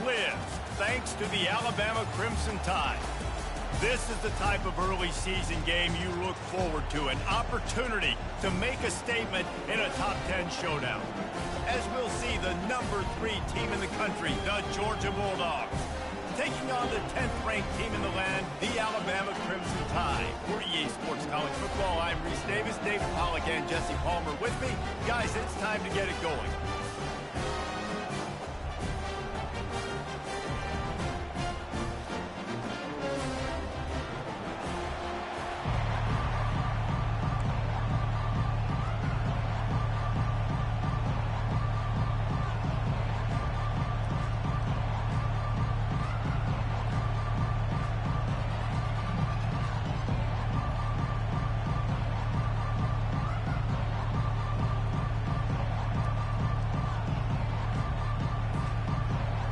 lives thanks to the Alabama Crimson Tide. This is the type of early season game you look forward to, an opportunity to make a statement in a top 10 showdown. As we'll see, the number 3 team in the country, the Georgia Bulldogs, taking on the 10th ranked team in the land, the Alabama Crimson Tide. For EA Sports College Football, I'm Reese Davis, David Pollack and Jesse Palmer with me. Guys, it's time to get it going.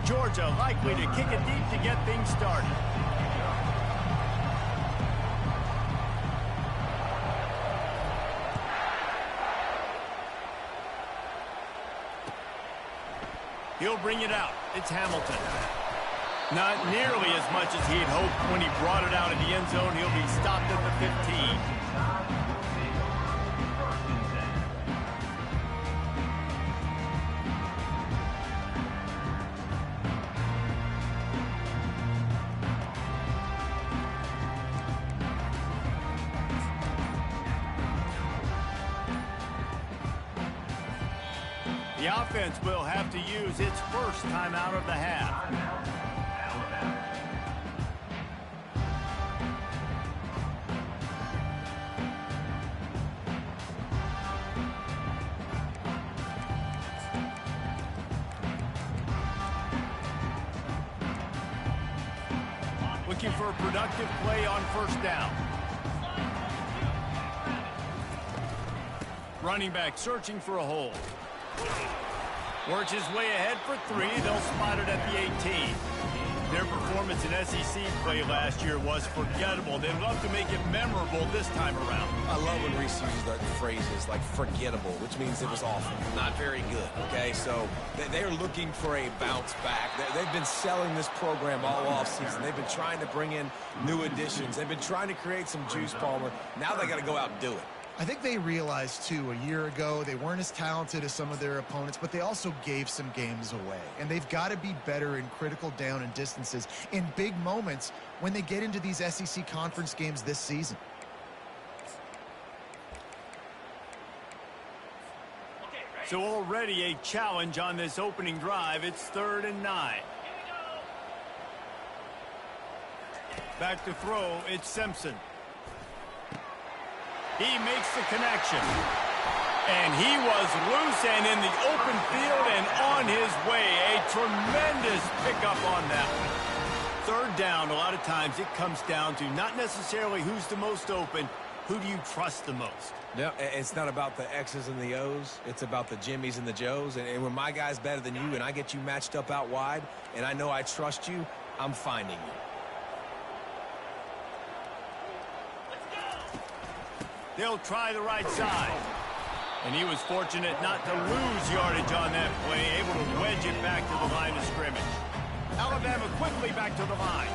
Georgia likely to kick it deep to get things started. He'll bring it out. It's Hamilton. Not nearly as much as he'd hoped when he brought it out of the end zone. He'll be stopped at the 15. The offense will have to use its first timeout of the half. Looking for a productive play on first down. Running back searching for a hole. Works his way ahead for 3. They'll spot it at the 18. Their performance in SEC play last year was forgettable. They'd love to make it memorable this time around. I love when Reese uses the phrases like forgettable, which means it was awful, not very good, okay? So they're looking for a bounce back. They've been selling this program all offseason. They've been trying to bring in new additions. They've been trying to create some juice, Palmer. Now they got to go out and do it. I think they realized, too, a year ago they weren't as talented as some of their opponents, but they also gave some games away. And they've got to be better in critical down and distances in big moments when they get into these SEC conference games this season. So already a challenge on this opening drive. It's 3rd and 9. Back to throw, it's Simpson. He makes the connection. And he was loose and in the open field and on his way. A tremendous pickup on that one. 3rd down, a lot of times it comes down to not necessarily who's the most open, who do you trust the most? No, it's not about the X's and the O's. It's about the Jimmies and the Joes. And when my guy's better than you and I get you matched up out wide and I know I trust you, I'm finding you. They'll try the right side. And he was fortunate not to lose yardage on that play, able to wedge it back to the line of scrimmage. Alabama quickly back to the line.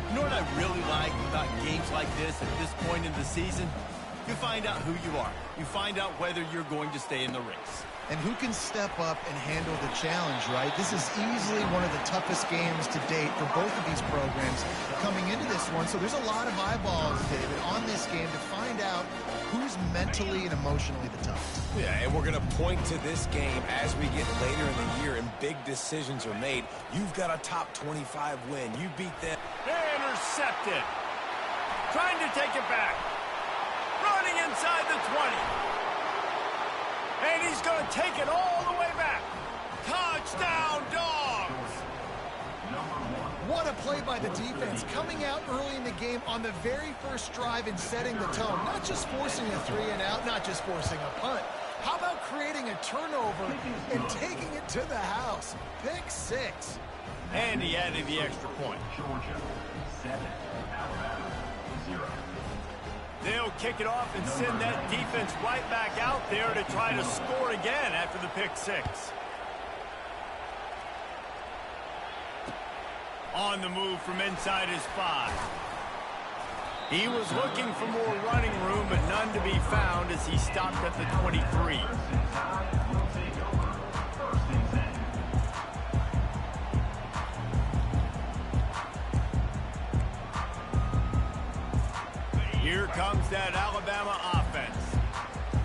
You know what I really like about games like this at this point in the season? You find out who you are. You find out whether you're going to stay in the race. And who can step up and handle the challenge, right? This is easily one of the toughest games to date for both of these programs coming into this one. So there's a lot of eyeballs, David, on this game to find out who's mentally and emotionally the toughest. Yeah, and we're going to point to this game as we get later in the year and big decisions are made. You've got a top 25 win. You beat them. Intercepted. Trying to take it back. Running inside the 20. And he's going to take it all the way back. Touchdown, Dogs! What a play by the defense, coming out early in the game on the very first drive and setting the tone. Not just forcing a 3 and out, not just forcing a punt. How about creating a turnover and taking it to the house? Pick 6. And he added the extra point. Georgia, 7, Alabama, 0. They'll kick it off and send that defense right back out there to try to score again after the pick 6. On the move from inside his 5. He was looking for more running room, but none to be found as he stopped at the 23. Here comes that Alabama offense.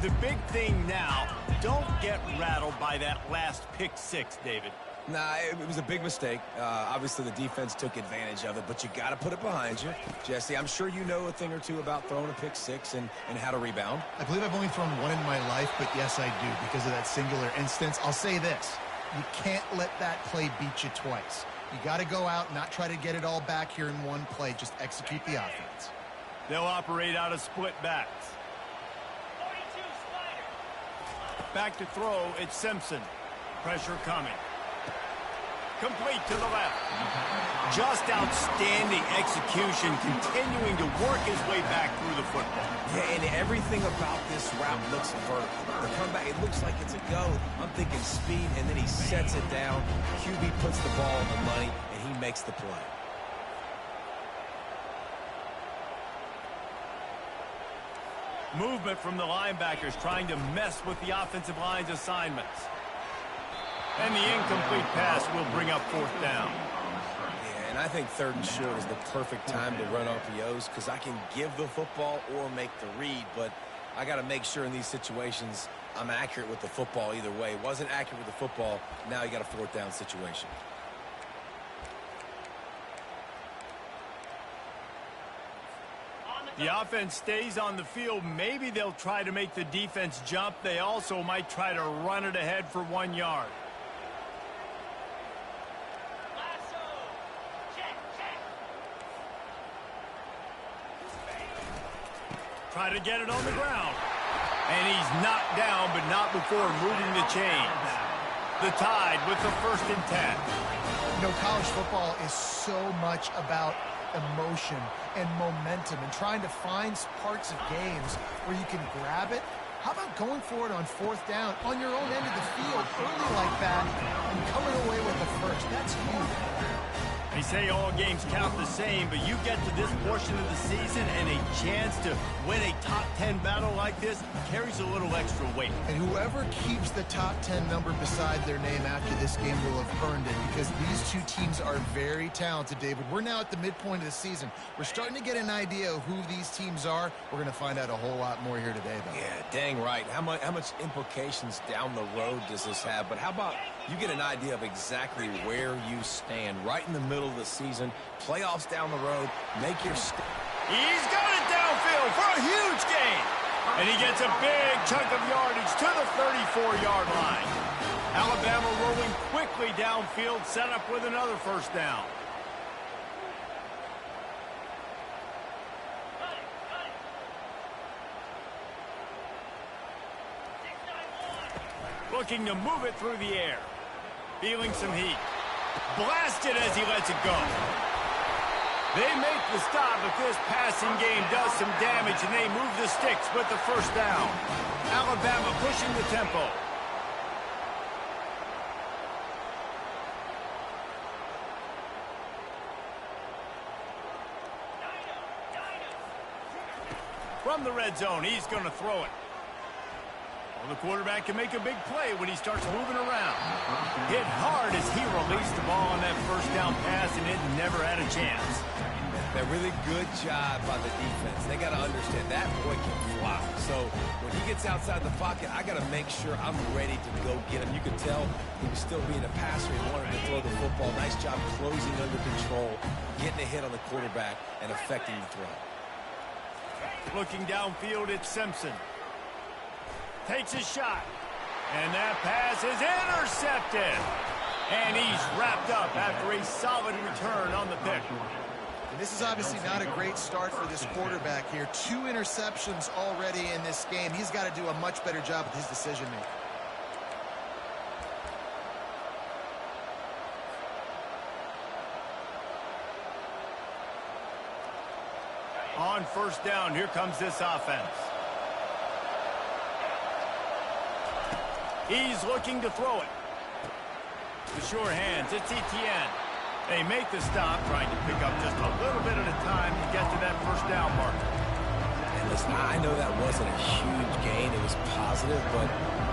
The big thing now, don't get rattled by that last pick 6, David. Nah, it was a big mistake. Obviously, the defense took advantage of it, but you got to put it behind you. Jesse, I'm sure you know a thing or two about throwing a pick 6 and how to rebound. I believe I've only thrown one in my life, but yes, I do because of that singular instance. I'll say this. You can't let that play beat you twice. You got to go out and not try to get it all back here in one play. Just execute the offense. They'll operate out of split backs. Back to throw, it's Simpson. Pressure coming. Complete to the left. Just outstanding execution, continuing to work his way back through the football. Yeah, and everything about this route looks vertical. The comeback, it looks like it's a go. I'm thinking speed, and then he sets it down. QB puts the ball on the money, and he makes the play. Movement from the linebackers trying to mess with the offensive line's assignments. And the incomplete pass will bring up 4th down. Yeah, and I think 3rd and short is the perfect time to run RPOs because I can give the football or make the read, but I got to make sure in these situations I'm accurate with the football either way. Wasn't accurate with the football, now you got a 4th down situation. The offense stays on the field. Maybe they'll try to make the defense jump. They also might try to run it ahead for 1 yard. Try to get it on the ground. And he's knocked down, but not before moving the chains. The Tide with the 1st and 10. You know, college football is so much about emotion and momentum and trying to find parts of games where you can grab it. How about going for it on 4th down on your own end of the field early like that and coming away with the 1st? That's huge. They say all games count the same, but you get to this portion of the season and a chance to win a top 10 battle like this carries a little extra weight. And whoever keeps the top 10 number beside their name after this game will have earned it because these two teams are very talented, David. We're now at the midpoint of the season. We're starting to get an idea of who these teams are. We're going to find out a whole lot more here today, though. Yeah, dang right. How much implications down the road does this have? But how about you get an idea of exactly where you stand right in the middle of the season, playoffs down the road, make your He's got it downfield for a huge gain. And he gets a big chunk of yardage to the 34-yard line. Alabama rolling quickly downfield, set up with another 1st down. Looking to move it through the air. Feeling some heat. Blasted as he lets it go. They make the stop, but this passing game does some damage, and they move the sticks with the 1st down. Alabama pushing the tempo. From the red zone, he's going to throw it. Well, the quarterback can make a big play when he starts moving around. Hit hard as he released the ball on that 1st down pass, and it never had a chance. A really good job by the defense. They got to understand that boy can fly. So when he gets outside the pocket, I got to make sure I'm ready to go get him. You could tell he was still being a passer. He wanted to throw the football. Nice job closing under control, getting a hit on the quarterback, and affecting the throw. Looking downfield, it's Simpson. Takes a shot. And that pass is intercepted. And he's wrapped up after a solid return on the pick. And this is obviously not a great start for this quarterback here. 2 interceptions already in this game. He's got to do a much better job with his decision-making. On 1st down, here comes this offense. He's looking to throw it. The sure hands, it's Etienne. They make the stop, trying to pick up just a little bit at a time to get to that first down marker. And listen, I know that wasn't a huge gain. It was positive, but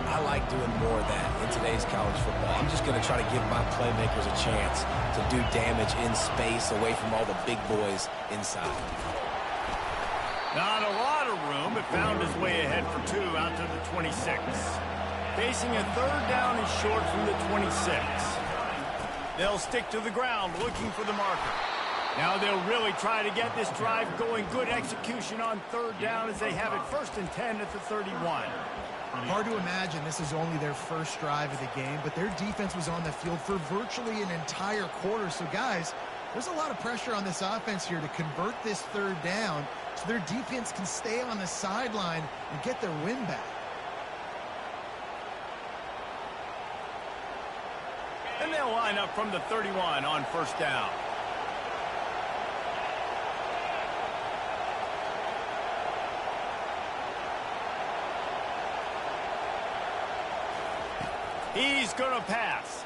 I like doing more of that in today's college football. I'm just going to try to give my playmakers a chance to do damage in space away from all the big boys inside. Not a lot of room, but found his way ahead for 2 out to the 26. Facing a third down and short from the 26. They'll stick to the ground looking for the marker. Now they'll really try to get this drive going. Good execution on third down as they have it 1st and 10 at the 31. Hard to imagine this is only their first drive of the game, but their defense was on the field for virtually an entire quarter. So, guys, there's a lot of pressure on this offense here to convert this third down so their defense can stay on the sideline and get their win back. And they'll line up from the 31 on first down. He's going to pass.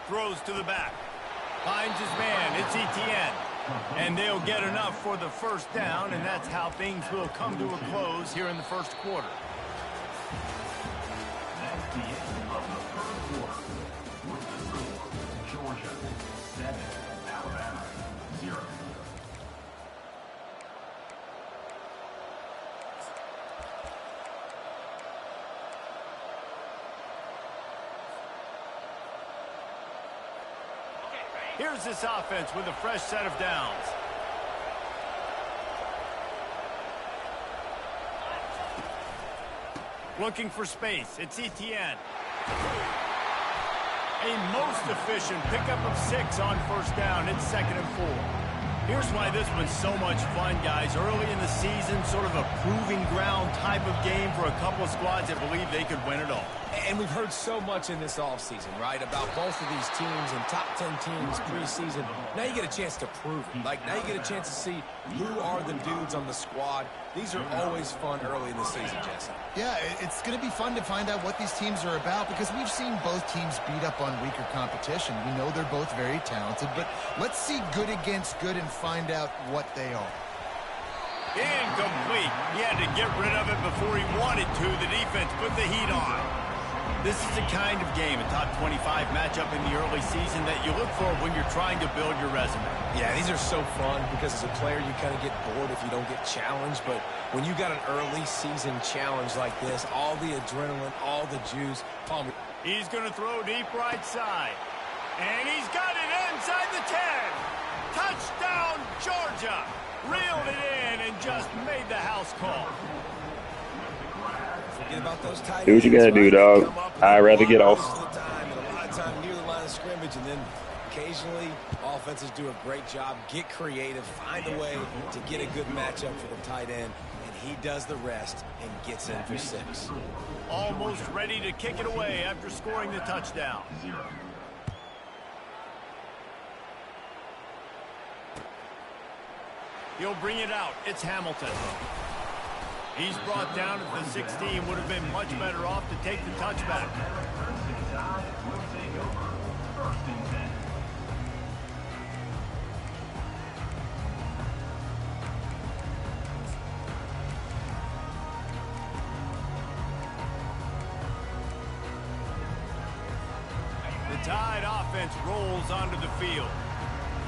Throws to the back. Finds his man. It's Etienne. And they'll get enough for the first down, and that's how things will come to a close here in the first quarter. That's the end of the first quarter. With the score, Georgia 7, Alabama 0. Here's this offense with a fresh set of downs. Looking for space. It's Etienne. A most efficient pickup of 6 on first down. It's 2nd and 4. Here's why this was so much fun, guys. Early in the season, sort of a proving ground type of game for a couple of squads that believe they could win it all. And we've heard so much in this offseason, right, about both of these teams and top 10 teams preseason. Now you get a chance to prove it. Like, now you get a chance to see who are the dudes on the squad. These are always fun early in the season, Jesse. Yeah, it's going to be fun to find out what these teams are about because we've seen both teams beat up on weaker competition. We know they're both very talented, but let's see good against good and find out what they are. Incomplete. He had to get rid of it before he wanted to. The defense put the heat on. This is the kind of game, a top 25 matchup in the early season that you look for when you're trying to build your resume. Yeah, these are so fun because as a player you kind of get bored if you don't get challenged, but when you got an early season challenge like this, all the adrenaline, all the juice. He's going to throw deep right side. And he's got it inside the 10. Touchdown, Georgia. Reeled it in and just made the house call. About those tight do what you gotta do, dog. I'd rather get off. A lot of time near the line of scrimmage, and then occasionally offenses do a great job, get creative, find a way to get a good matchup for the tight end, and he does the rest and gets in for 6. Almost ready to kick it away after scoring the touchdown. He'll bring it out. It's Hamilton. He's brought down at the 16. Would have been much better off to take the touchback. The Tide offense rolls onto the field.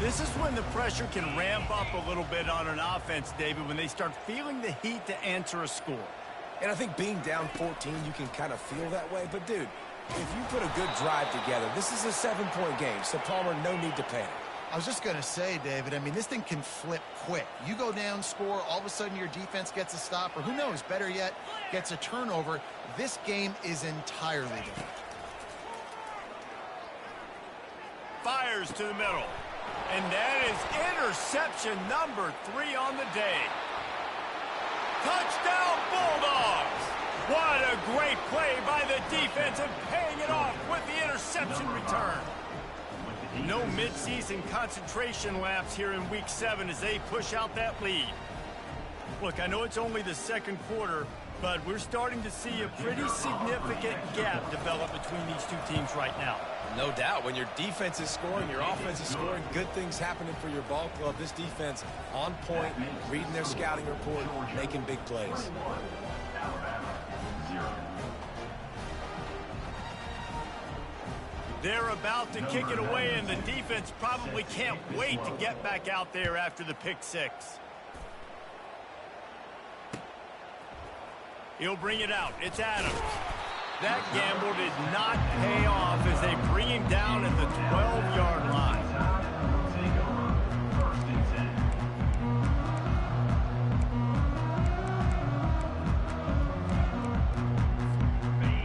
This is when the pressure can ramp up a little bit on an offense, David, when they start feeling the heat to answer a score. And I think being down 14, you can kind of feel that way. But, dude, if you put a good drive together, this is a 7-point game, so Palmer, no need to panic. I was just going to say, David, I mean, this thing can flip quick. You go down, score, all of a sudden your defense gets a stop, or who knows, better yet, gets a turnover. This game is entirely different. Fires to the middle. And that is interception number 3 on the day. Touchdown, Bulldogs! What a great play by the defense and paying it off with the interception return. No midseason concentration laps here in Week 7 as they push out that lead. Look, I know it's only the second quarter, but we're starting to see a pretty significant gap develop between these two teams right now. No doubt. When your defense is scoring, your offense is scoring, good things happening for your ball club. This defense on point, reading their scouting report, making big plays. They're about to kick it away, and the defense probably can't wait to get back out there after the pick six. He'll bring it out. It's Adams. That gamble did not pay off as they bring him down at the 12-yard line.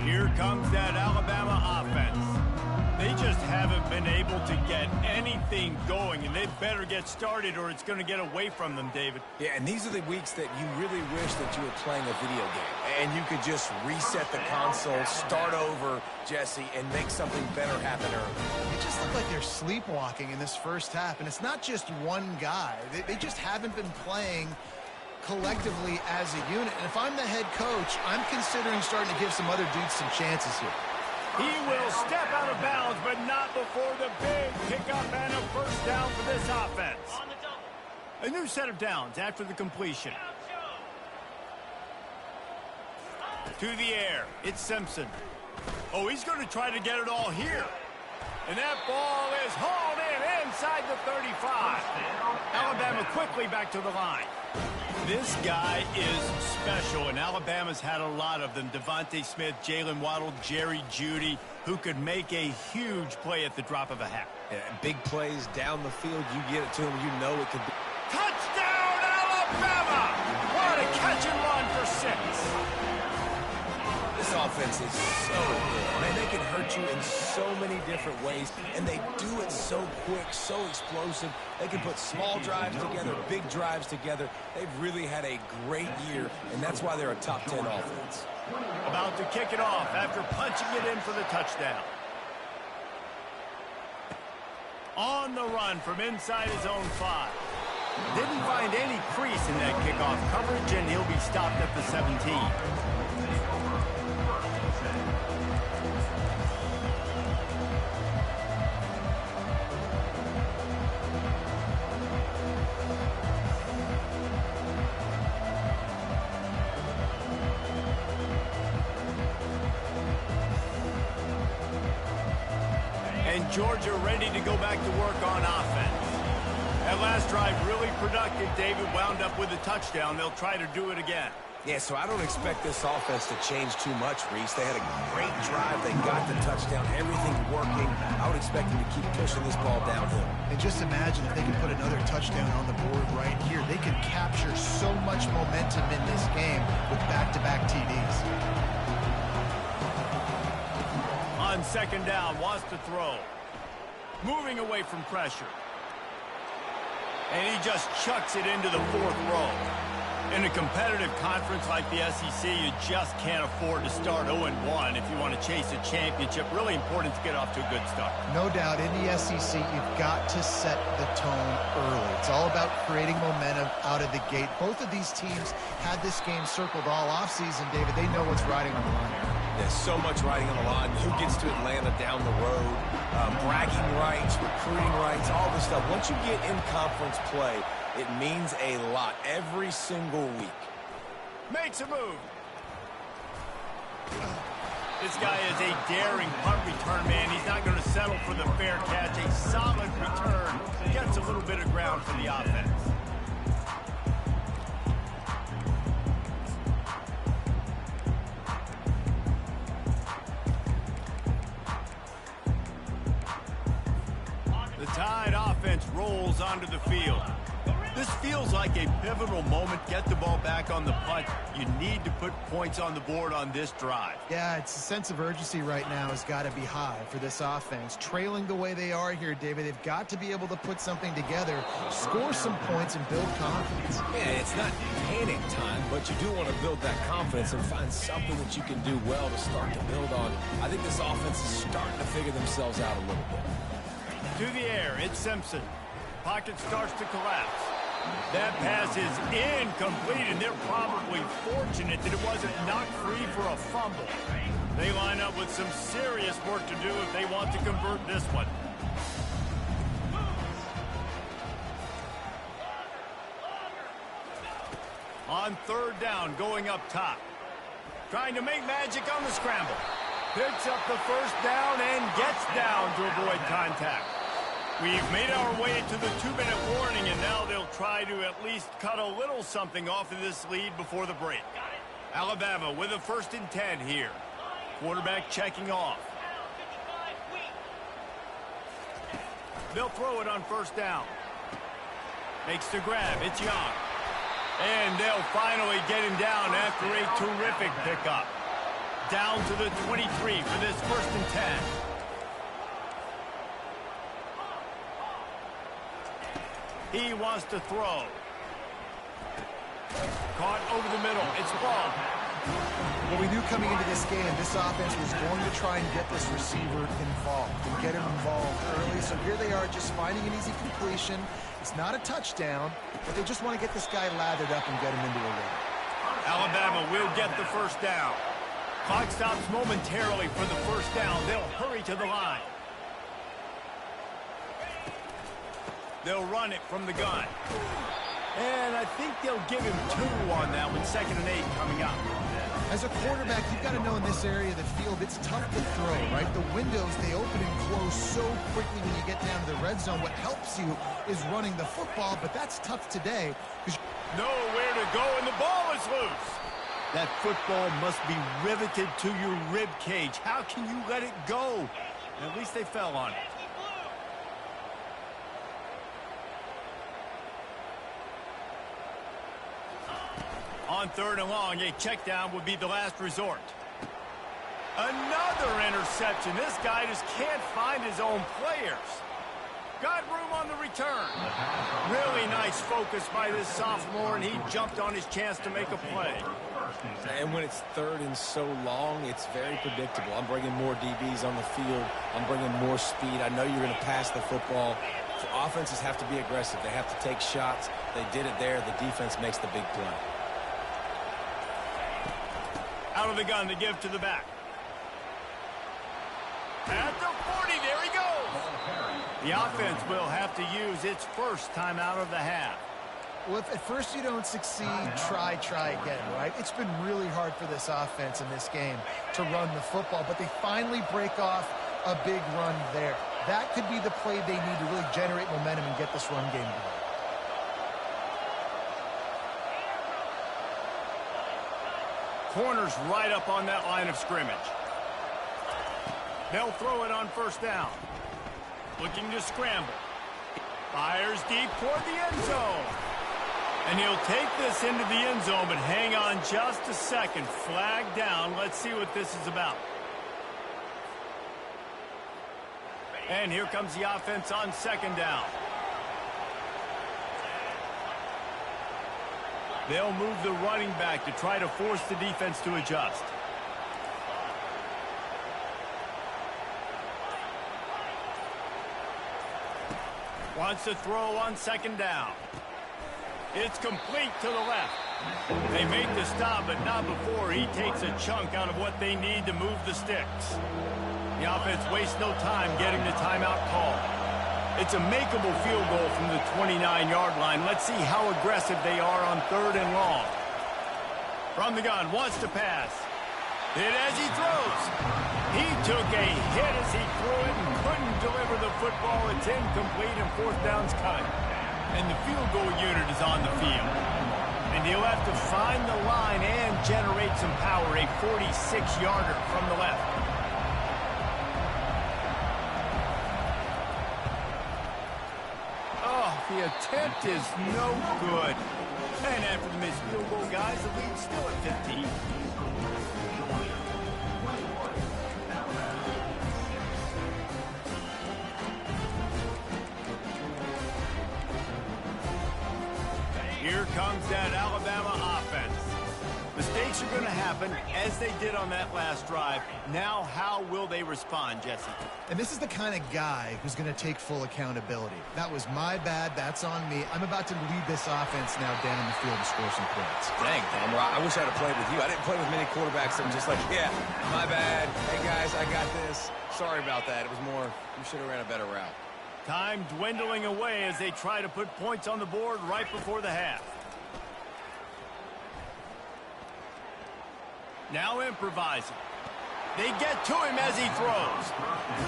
Here comes that Alabama offense. They just haven't been able to get anything going, and they better get started or it's going to get away from them, David. Yeah, and these are the weeks that you really wish that you were playing a video game and you could just reset the console, start over, Jesse, and make something better happen early. It just looked like they're sleepwalking in this first half, and it's not just one guy. They just haven't been playing collectively as a unit. And if I'm the head coach, I'm considering starting to give some other dudes some chances here. He will step out of bounds, but not before the big pickup and a first down for this offense. A new set of downs after the completion. To the air, it's Simpson. Oh, he's going to try to get it all here. And that ball is hauled in inside the 35. Alabama quickly back to the line. This guy is special, and Alabama's had a lot of them. Devontae Smith, Jalen Waddle, Jerry Jeudy, who could make a huge play at the drop of a hat. Yeah, big plays down the field, you get it to him, you know it could be. Touchdown, Alabama! What a catch and run for 6. This offense is so good. Man, they can hurt you in so many different ways, and they do it so quick, so explosive. They can put small drives together, big drives together. They've really had a great year, and that's why they're a top 10 offense. About to kick it off after punching it in for the touchdown. On the run from inside his own 5. Didn't find any crease in that kickoff coverage, and he'll be stopped at the 17. And Georgia ready to go back to work on offense. That last drive really productive. David wound up with a touchdown. They'll try to do it again. Yeah, so I don't expect this offense to change too much, Reese. They had a great drive. They got the touchdown. Everything working. I would expect them to keep pushing this ball downhill. And just imagine if they could put another touchdown on the board right here. They could capture so much momentum in this game with back-to-back TDs. On second down, wants to throw. Moving away from pressure. And he just chucks it into the 4th row. In a competitive conference like the SEC, you just can't afford to start 0-1 if you want to chase a championship. Really important to get off to a good start. No doubt, in the SEC, you've got to set the tone early. It's all about creating momentum out of the gate. Both of these teams had this game circled all offseason, David. They know what's riding on the line here. There's so much riding on the line. Who gets to Atlanta down the road? Bragging rights, recruiting rights, all this stuff. Once you get in conference play, it means a lot every single week. Makes a move. This guy is a daring punt return man. He's not going to settle for the fair catch. A solid return. Gets a little bit of ground for the offense. The Tide offense rolls onto the field. This feels like a pivotal moment. Get the ball back on the punt. You need to put points on the board on this drive. Yeah, it's a sense of urgency right now has got to be high for this offense. Trailing the way they are here, David, they've got to be able to put something together, score some points, and build confidence. Yeah, it's not panic time, but you do want to build that confidence and find something that you can do well to start to build on. I think this offense is starting to figure themselves out a little bit. To the air, it's Simpson. Pocket starts to collapse. That pass is incomplete, and they're probably fortunate that it wasn't knocked free for a fumble. They line up with some serious work to do if they want to convert this one. On third down, going up top. Trying to make magic on the scramble. Picks up the first down and gets down to avoid contact. We've made our way to the 2-minute warning, and now they'll try to at least cut a little something off of this lead before the break. Alabama with a 1st and 10 here. Quarterback checking off. They'll throw it on first down. Makes the grab. It's Young. And they'll finally get him down after a terrific pickup. Down to the 23 for this 1st and 10. He wants to throw. Caught over the middle. It's ball. Well, we knew coming into this game, this offense was going to try and get this receiver involved and get him involved early. So here they are just finding an easy completion. It's not a touchdown, but they just want to get this guy lathered up and get him into a rhythm. Alabama will get the first down. Clock stops momentarily for the first down. They'll hurry to the line. They'll run it from the gun. And I think they'll give him 2 on that one. 2nd and 8 coming up. As a quarterback, you've got to know in this area of the field, it's tough to throw, right? The windows, they open and close so quickly when you get down to the red zone. What helps you is running the football, but that's tough today. Nowhere to go, and the ball is loose. That football must be riveted to your rib cage. How can you let it go? At least they fell on it. On 3rd and long, a check down would be the last resort. Another interception. This guy just can't find his own players. Got room on the return. Really nice focus by this sophomore, and he jumped on his chance to make a play. And when it's 3rd and so long, it's very predictable. I'm bringing more DBs on the field. I'm bringing more speed. I know you're going to pass the football. So offenses have to be aggressive. They have to take shots. They did it there. The defense makes the big play. Out of the gun to give to the back. At the 40, there he goes. The offense will have to use its first time out of the half. Well, if at first you don't succeed, try again, right? It's been really hard for this offense in this game to run the football, but they finally break off a big run there. That could be the play they need to really generate momentum and get this run game going. Corners right up on that line of scrimmage. They'll throw it on first down. Looking to scramble. Fires deep toward the end zone. And he'll take this into the end zone, but hang on just a second. Flag down. Let's see what this is about. And here comes the offense on 2nd down. They'll move the running back to try to force the defense to adjust. Wants to throw on 2nd down. It's complete to the left. They make the stop, but not before he takes a chunk out of what they need to move the sticks. The offense wastes no time getting the timeout call. It's a makeable field goal from the 29-yard line. Let's see how aggressive they are on 3rd and long. From the gun, wants to pass. Hit as he throws. He took a hit as he threw it and couldn't deliver the football. It's incomplete and 4th down's cut. And the field goal unit is on the field. And he'll have to find the line and generate some power. A 46-yarder from the left. The attempt is no good. And after the missed field goal, guys, the lead's still at 15. Here comes that Alabama offense. Mistakes are going to happen, as they did on that last drive. Now, how will they respond, Jesse? And this is the kind of guy who's going to take full accountability. That was my bad. That's on me. I'm about to lead this offense now down the field and score some points. Dang, Bama, I wish I'd have played with you. I didn't play with many quarterbacks that were just like, yeah, my bad. Hey, guys, I got this. Sorry about that. It was more, you should have ran a better route. Time dwindling away as they try to put points on the board right before the half. Now improvising. They get to him as he throws.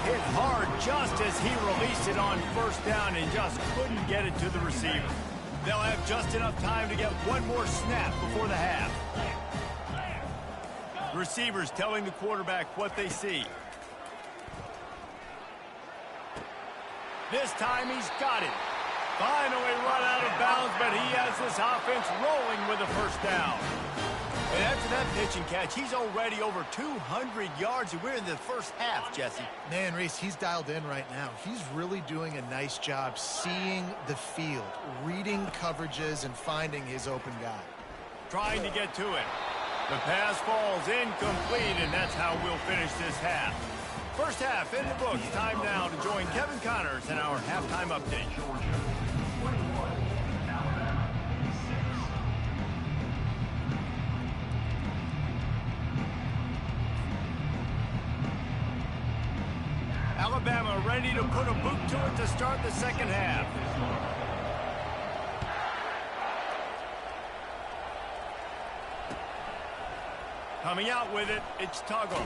Hit hard just as he released it on first down and just couldn't get it to the receiver. They'll have just enough time to get one more snap before the half. Receivers telling the quarterback what they see. This time he's got it. Finally run out of bounds, but he has this offense rolling with a first down. And after that pitch and catch, he's already over 200 yards, and we're in the first half, Jesse. Man, Reese, he's dialed in right now. He's really doing a nice job seeing the field, reading coverages, and finding his open guy. Trying to get to it. The pass falls incomplete, and that's how we'll finish this half. First half in the books. Time now to join Kevin Connors in our halftime update. Alabama ready to put a boot to it to start the second half. Coming out with it, it's Tuggle.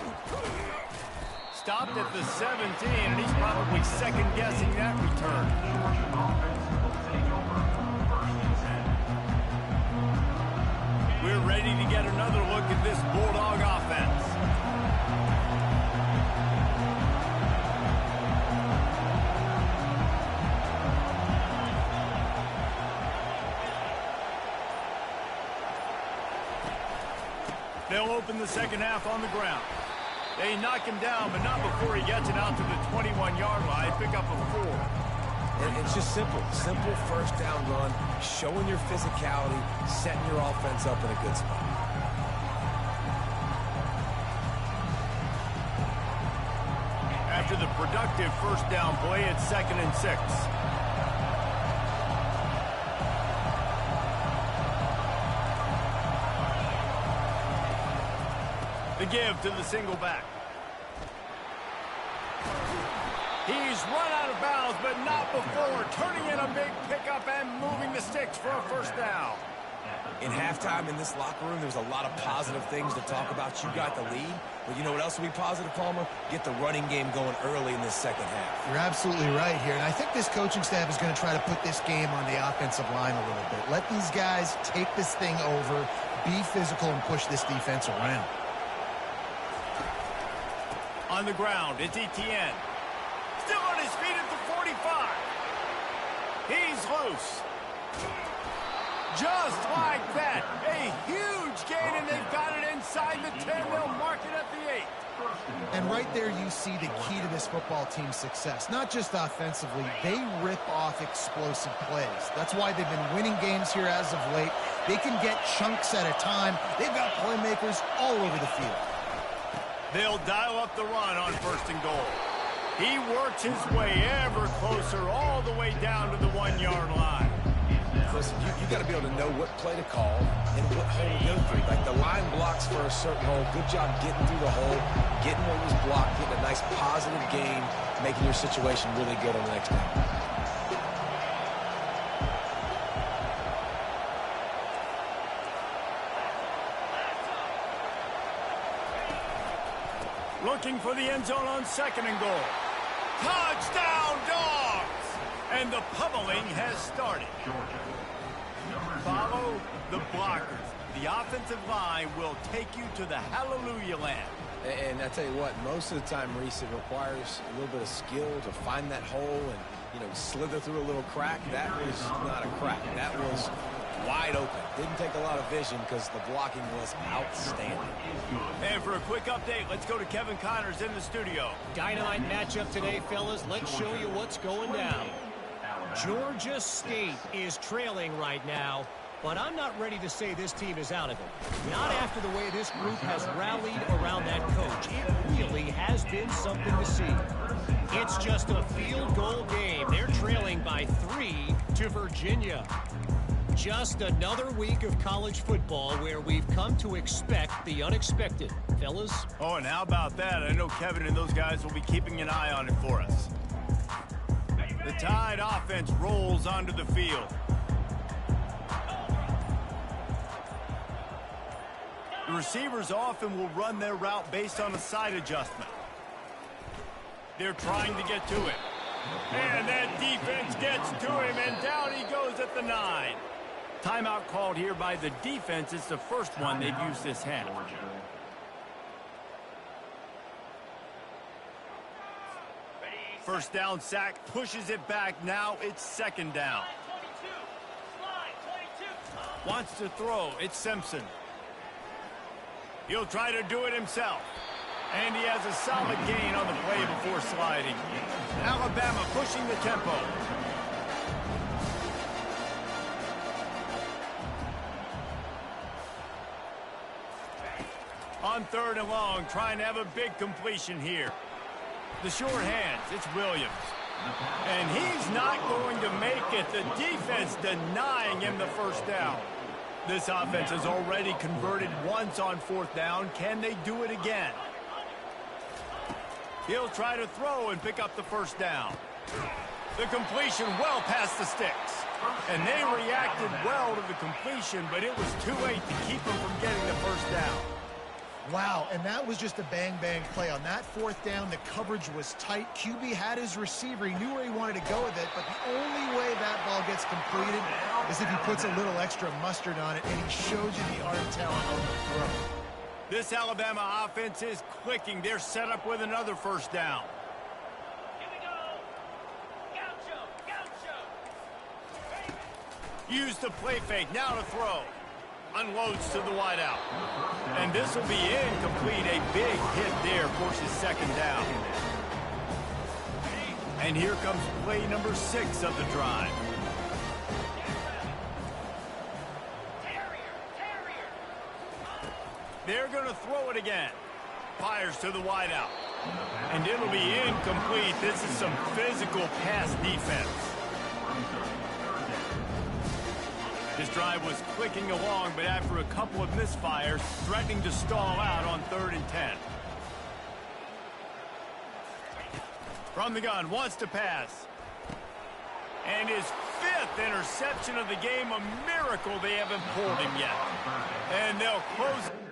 Stopped at the 17, and he's probably second-guessing that return. We're ready to get another look at this Bulldog offense. They'll open the second half on the ground. They knock him down, but not before he gets it out to the 21-yard line. Pick up a 4. And it's just simple. Simple first down run, showing your physicality, setting your offense up in a good spot. After the productive first down play, it's 2nd and 6. The give to the single back. He's run out of bounds, but not before turning in a big pickup and moving the sticks for a first down. In halftime in this locker room, there's a lot of positive things to talk about. You got the lead, but you know what else will be positive, Palmer? Get the running game going early in this second half. You're absolutely right here, and I think this coaching staff is going to try to put this game on the offensive line a little bit. Let these guys take this thing over, be physical, and push this defense around. On the ground, it's Etienne. Still on his feet at the 45. He's loose. Just like that. A huge gain, and they've got it inside the 10. They'll mark it at the 8. And right there you see the key to this football team's success. Not just offensively, they rip off explosive plays. That's why they've been winning games here as of late. They can get chunks at a time. They've got playmakers all over the field. They'll dial up the run on 1st and goal. He works his way ever closer all the way down to the 1-yard line. Listen, you got to be able to know what play to call and what hole to go through. Like the line blocks for a certain hole. Good job getting through the hole, getting what was blocked, getting a nice positive gain, making your situation really good on the next down. Looking for the end zone on 2nd and goal. Touchdown, Dogs! And the pummeling has started. Follow the blockers. The offensive line will take you to the hallelujah land. And I tell you what, most of the time, Reese, it requires a little bit of skill to find that hole and, you know, slither through a little crack. That was not a crack. That was wide open. Didn't take a lot of vision because the blocking was outstanding. And for a quick update, let's go to Kevin Connors in the studio. Dynamite matchup today, fellas. Let's show you what's going down. Georgia State is trailing right now but I'm not ready to say this team is out of it. Not after the way this group has rallied around that coach. It really has been something to see. It's just a field goal game. They're trailing by 3 to Virginia. Just another week of college football where we've come to expect the unexpected. Fellas? Oh, and how about that? I know Kevin and those guys will be keeping an eye on it for us. The Tide offense rolls onto the field. The receivers often will run their route based on a side adjustment. They're trying to get to it. And that defense gets to him, and down he goes at the 9. Timeout called here by the defense. It's the first one they've used this half. First down sack, pushes it back. Now it's second down. Wants to throw. It's Simpson. He'll try to do it himself. And he has a solid gain on the play before sliding. Alabama pushing the tempo. On 3rd and long, trying to have a big completion here. The short hands, it's Williams. And he's not going to make it. The defense denying him the first down. This offense has already converted once on 4th down. Can they do it again? He'll try to throw and pick up the first down. The completion well past the sticks. And they reacted well to the completion, but it was too late to keep them from getting the first down. Wow, and that was just a bang-bang play. On that 4th down, the coverage was tight. QB had his receiver. He knew where he wanted to go with it, but the only way that ball gets completed is if he puts a little extra mustard on it, and he shows you the arm talent on the throw. This Alabama offense is clicking. They're set up with another first down. Here we go. Gaucho, gaucho. Use the play fake. Now to throw. Unloads to the wideout. And this will be incomplete. A big hit there forces second down. And here comes play number 6 of the drive. They're going to throw it again. Fires to the wideout. And it'll be incomplete. This is some physical pass defense. This drive was clicking along, but after a couple of misfires, threatening to stall out on 3rd and 10. From the gun, wants to pass. And his 5th interception of the game, a miracle they haven't pulled him yet. And they'll close it.